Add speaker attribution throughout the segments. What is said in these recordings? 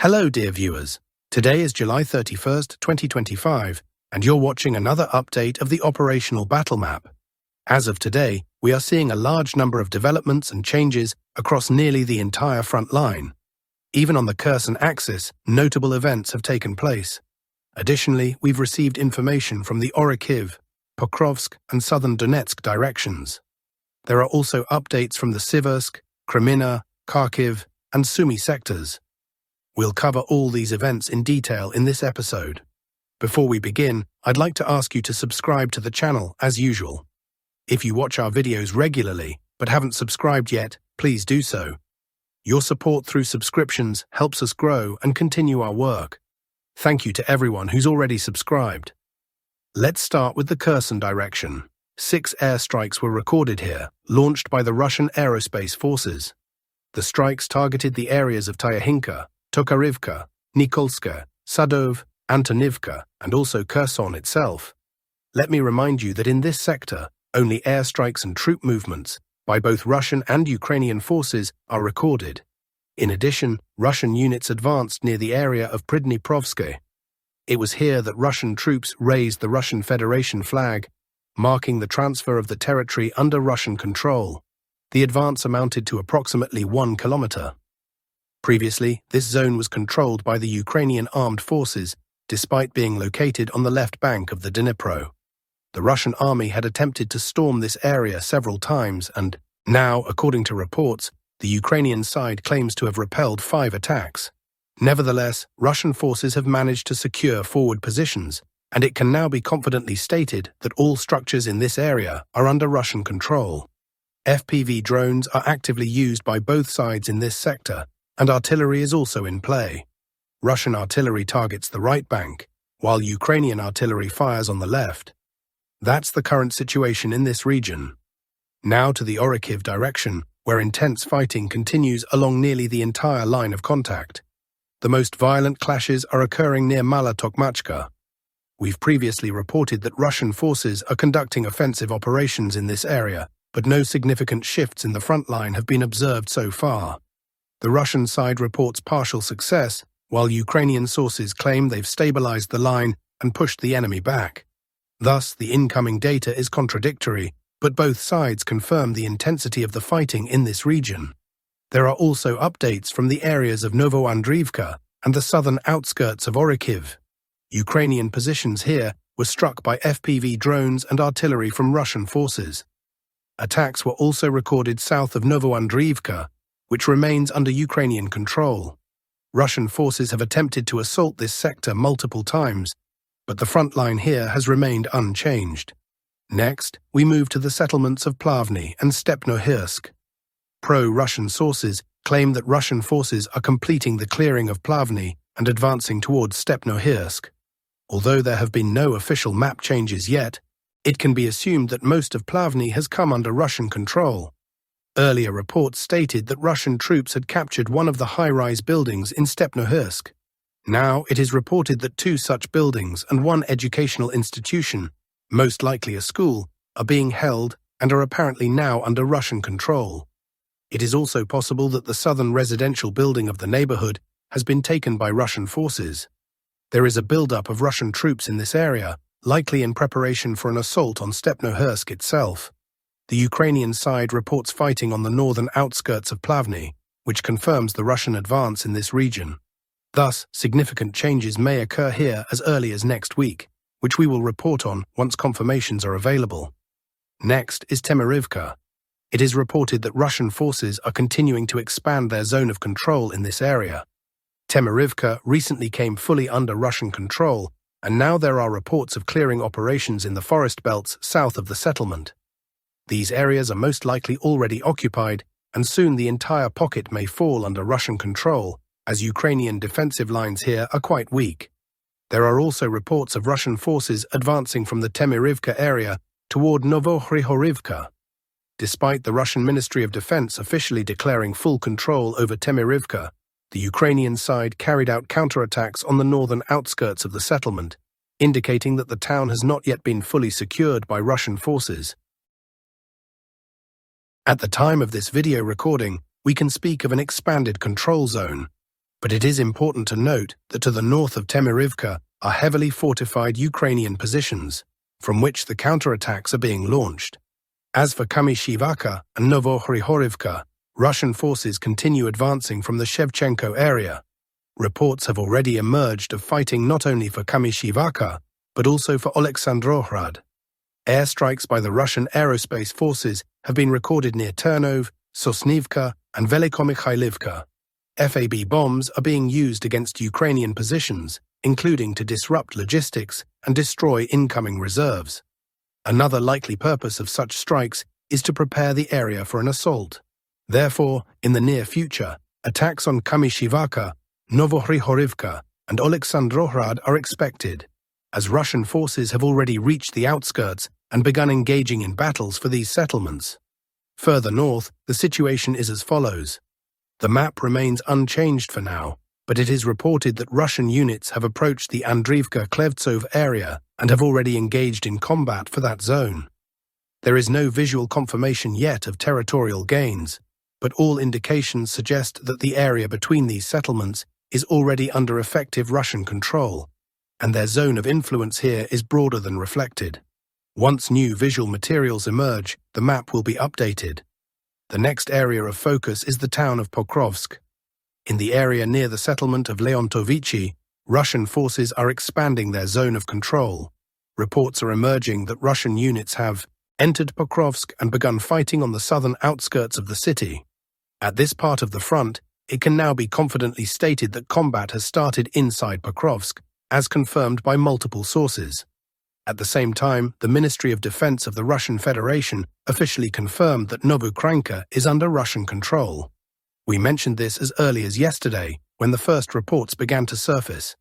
Speaker 1: Hello, dear viewers. Today is July 31st, 2025, and you're watching another update of the operational battle map. As of today, we are seeing a large number of developments and changes across nearly the entire front line. Even on the Kherson axis, notable events have taken place. Additionally, we've received information from the Oriciv, Pokrovsk, and southern Donetsk directions. There are also updates from the Siversk, Creminina, Kharkiv, and Sunumi sectors. We'll cover all these events in detail in this episode. Before we begin, I'd like to ask you to subscribe to the channel as usual. If you watch our videos regularly but haven't subscribed yet, please do so. Your support through subscriptions helps us grow and continue our work. Thank you to everyone who's already subscribed. Let's start with the Kherson direction. 6 airstrikes were recorded here, launched by the Russian aerospace forces. The strikes targeted the areas of Tarivka, Tarivka, Nikolska, Sadov, Antonivka, and also Kherson itself. Let me remind you that in this sector, only airstrikes and troop movements by both Russian and Ukrainian forces are recorded. In addition, Russian units advanced near the area of Pokrovsk. It was here that Russian troops raised the Russian Federation flag, marking the transfer of the territory under Russian control. The advance amounted to approximately 1 kilometer. Previously, this zone was controlled by the Ukrainian armed forces, despite being located on the left bank of the Dnipro. The Russian army had attempted to storm this area several times and, now, according to reports, the Ukrainian side claims to have repelled 5 attacks. Nevertheless, Russian forces have managed to secure forward positions, and it can now be confidently stated that all structures in this area are under Russian control. FPV drones are actively used by both sides in this sector, and artillery is also in play. Russian artillery targets the right bank, while Ukrainian artillery fires on the left. That's the current situation in this region. Now to the Oriciv direction, where intense fighting continues along nearly the entire line of contact. The most violent clashes are occurring near Mala Tokmachka. We've previously reported that Russian forces are conducting offensive operations in this area, but no significant shifts in the front line have been observed so far. The Russian side reports partial success, while Ukrainian sources claim they've stabilized the line and pushed the enemy back. Thus, the incoming data is contradictory, but both sides confirm the intensity of the fighting in this region. There are also updates from the areas of Novoandriivka and the southern outskirts of Oriciv. Ukrainian positions here were struck by FPV drones and artillery from Russian forces. Attacks were also recorded south of Novoandriivka, which remains under Ukrainian control. Russian forces have attempted to assault this sector multiple times, but the front line here has remained unchanged. Next, we move to the settlements of Plavni and Stepnohirsk. Pro-Russian sources claim that Russian forces are completing the clearing of Plavni and advancing towards Stepnohirsk. Although there have been no official map changes yet, it can be assumed that most of Plavni has come under Russian control. Earlier reports stated that Russian troops had captured one of the high-rise buildings in Stepnohirsk. Now it is reported that 2 such buildings and 1 educational institution, most likely a school, are being held and are apparently now under Russian control. It is also possible that the southern residential building of the neighborhood has been taken by Russian forces. There is a buildup of Russian troops in this area, likely in preparation for an assault on Stepnohirsk itself. The Ukrainian side reports fighting on the northern outskirts of Plavni, which confirms the Russian advance in this region. Thus, significant changes may occur here as early as next week, which we will report on once confirmations are available. Next is Tarivka. It is reported that Russian forces are continuing to expand their zone of control in this area. Tarivka recently came fully under Russian control, and now there are reports of clearing operations in the forest belts south of the settlement. These areas are most likely already occupied, and soon the entire pocket may fall under Russian control, as Ukrainian defensive lines here are quite weak. There are also reports of Russian forces advancing from the Tarivka area toward Novohrihorivka. Despite the Russian Ministry of Defense officially declaring full control over Tarivka, the Ukrainian side carried out counterattacks on the northern outskirts of the settlement, indicating that the town has not yet been fully secured by Russian forces. At the time of this video recording, we can speak of an expanded control zone. But it is important to note that to the north of Tarivka are heavily fortified Ukrainian positions, from which the counterattacks are being launched. As for Kamishivaka and Novohrihorivka, Russian forces continue advancing from the Shevchenko area. Reports have already emerged of fighting not only for Kamishivaka, but also for Oleksandrohrad. Airstrikes by the Russian aerospace forces have been recorded near Ternov, Sosnivka, and Velikomykhailivka. FAB bombs are being used against Ukrainian positions, including to disrupt logistics and destroy incoming reserves. Another likely purpose of such strikes is to prepare the area for an assault. Therefore, in the near future, attacks on Kamishivaka, Novohrihorivka, and Oleksandrohrad are expected, as Russian forces have already reached the outskirts and begun engaging in battles for these settlements. Further north, the situation is as follows. The map remains unchanged for now, but it is reported that Russian units have approached the Andriivka-Klevtsov area and have already engaged in combat for that zone. There is no visual confirmation yet of territorial gains, but all indications suggest that the area between these settlements is already under effective Russian control, and their zone of influence here is broader than reflected. Once new visual materials emerge, the map will be updated. The next area of focus is the town of Pokrovsk. In the area near the settlement of Leontovichi, Russian forces are expanding their zone of control. Reports are emerging that Russian units have entered Pokrovsk and begun fighting on the southern outskirts of the city. At this part of the front, it can now be confidently stated that combat has started inside Pokrovsk, as confirmed by multiple sources. At the same time, the Ministry of Defense of the Russian Federation officially confirmed that Noukranka is under Russian control. We mentioned this as early as yesterday, when the first reports began to surface.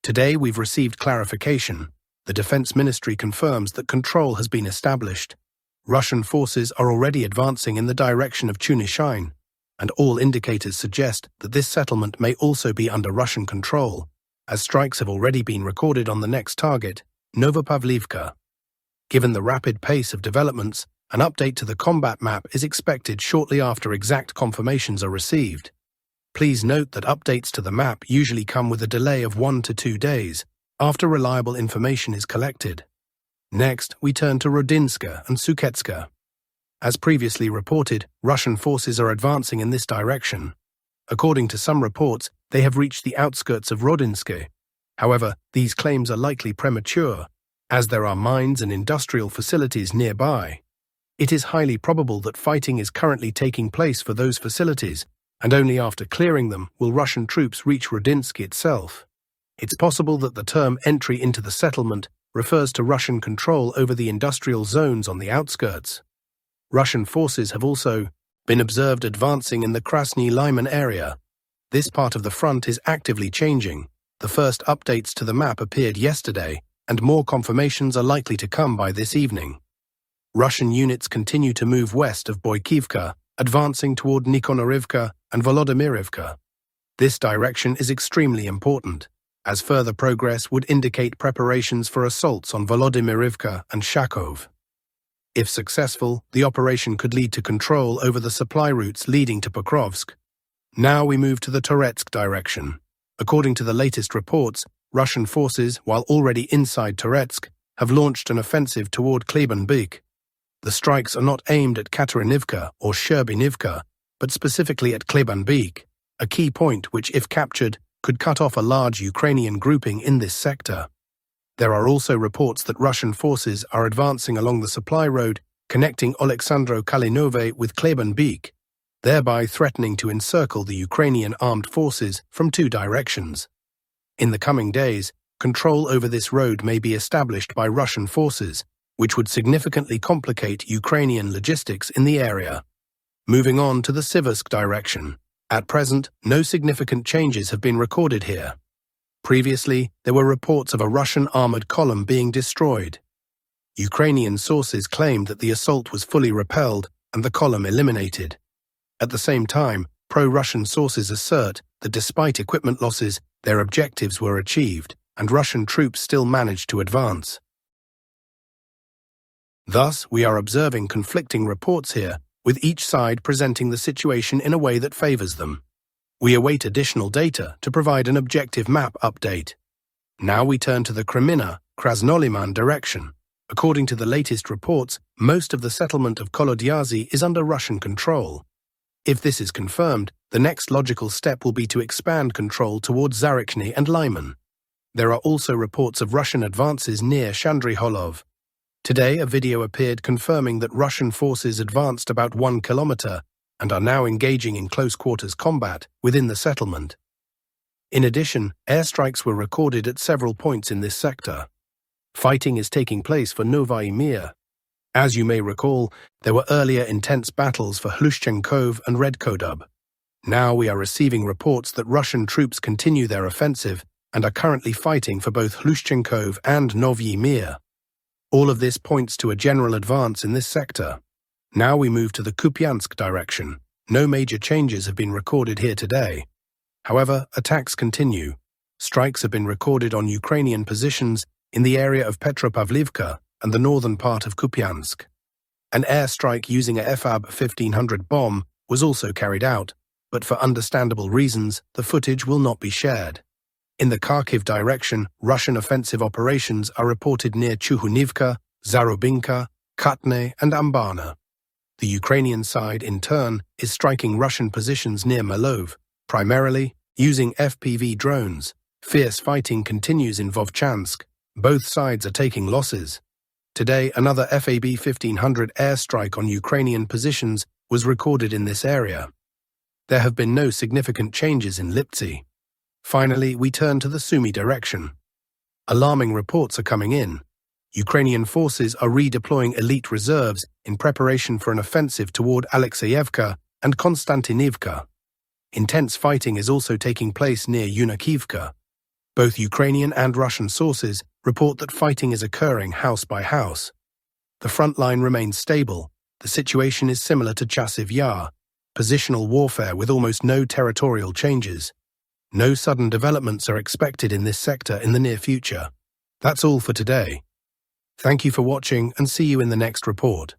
Speaker 1: Today we've received clarification. The Defense Ministry confirms that control has been established. Russian forces are already advancing in the direction of Tunishin, and all indicators suggest that this settlement may also be under Russian control, as strikes have already been recorded on the next target, Novopavlivka. Given the rapid pace of developments, an update to the combat map is expected shortly after exact confirmations are received. Please note that updates to the map usually come with a delay of 1 to 2 days after reliable information is collected. Next, we turn to Rodinska and Suketska. As previously reported, Russian forces are advancing in this direction. According to some reports, they have reached the outskirts of Rodinska. However, these claims are likely premature, as there are mines and industrial facilities nearby. It is highly probable that fighting is currently taking place for those facilities, and only after clearing them will Russian troops reach Rodinsk itself. It's possible that the term entry into the settlement refers to Russian control over the industrial zones on the outskirts. Russian forces have also been observed advancing in the Krasny Lyman area. This part of the front is actively changing. The first updates to the map appeared yesterday, and more confirmations are likely to come by this evening. Russian units continue to move west of Boykivka, advancing toward Nikhonorivka and Volodymyrivka. This direction is extremely important, as further progress would indicate preparations for assaults on Volodymyrivka and Shakov. If successful, the operation could lead to control over the supply routes leading to Pokrovsk. Now we move to the Touretsk direction. According to the latest reports, Russian forces, while already inside Touretsk, have launched an offensive toward Klebanbyk. The strikes are not aimed at Katarinivka or Sherbinivka, but specifically at Klebanbyk, a key point which, if captured, could cut off a large Ukrainian grouping in this sector. There are also reports that Russian forces are advancing along the supply road connecting Oleksandro-Kalinove with Klebanbyk, thereby threatening to encircle the Ukrainian armed forces from 2 directions. In the coming days, control over this road may be established by Russian forces, which would significantly complicate Ukrainian logistics in the area. Moving on to the Siversk direction. At present, no significant changes have been recorded here. Previously, there were reports of a Russian armored column being destroyed. Ukrainian sources claimed that the assault was fully repelled and the column eliminated. At the same time, pro-Russian sources assert that despite equipment losses, their objectives were achieved, and Russian troops still managed to advance. Thus, we are observing conflicting reports here, with each side presenting the situation in a way that favors them. We await additional data to provide an objective map update. Now we turn to the Creminina and Kranoliman direction. According to the latest reports, most of the settlement of Kolodyazi is under Russian control. If this is confirmed, the next logical step will be to expand control towards Zarichny and Lyman. There are also reports of Russian advances near Shandryholov. Today, a video appeared confirming that Russian forces advanced about 1 kilometer and are now engaging in close-quarters combat within the settlement. In addition, airstrikes were recorded at several points in this sector. Fighting is taking place for Novyi Mir. As you may recall, there were earlier intense battles for Hlushchenkov and Redkodub. Now we are receiving reports that Russian troops continue their offensive and are currently fighting for both Hlushchenkov and Novyi Mir. All of this points to a general advance in this sector. Now we move to the Kupansk direction. No major changes have been recorded here today. However, attacks continue. Strikes have been recorded on Ukrainian positions in the area of Petropavlivka and the northern part of Kupansk. An airstrike using a FAB 1500 bomb was also carried out, but for understandable reasons, the footage will not be shared. In the Kharkiv direction, Russian offensive operations are reported near Chuhunivka, Zarubinka, Khatne, and Ambana. The Ukrainian side, in turn, is striking Russian positions near Malov, primarily using FPV drones. Fierce fighting continues in Vovchansk. Both sides are taking losses. Today, another FAB 1500 airstrike on Ukrainian positions was recorded in this area. There have been no significant changes in Liptsy. Finally, we turn to the Sumy direction. Alarming reports are coming in. Ukrainian forces are redeploying elite reserves in preparation for an offensive toward Alexeyevka and Konstantinivka. Intense fighting is also taking place near Yunakivka. Both Ukrainian and Russian sources report that fighting is occurring house by house. The front line remains stable. The situation is similar to Chasiv Yar, positional warfare with almost no territorial changes. No sudden developments are expected in this sector in the near future. That's all for today. Thank you for watching and see you in the next report.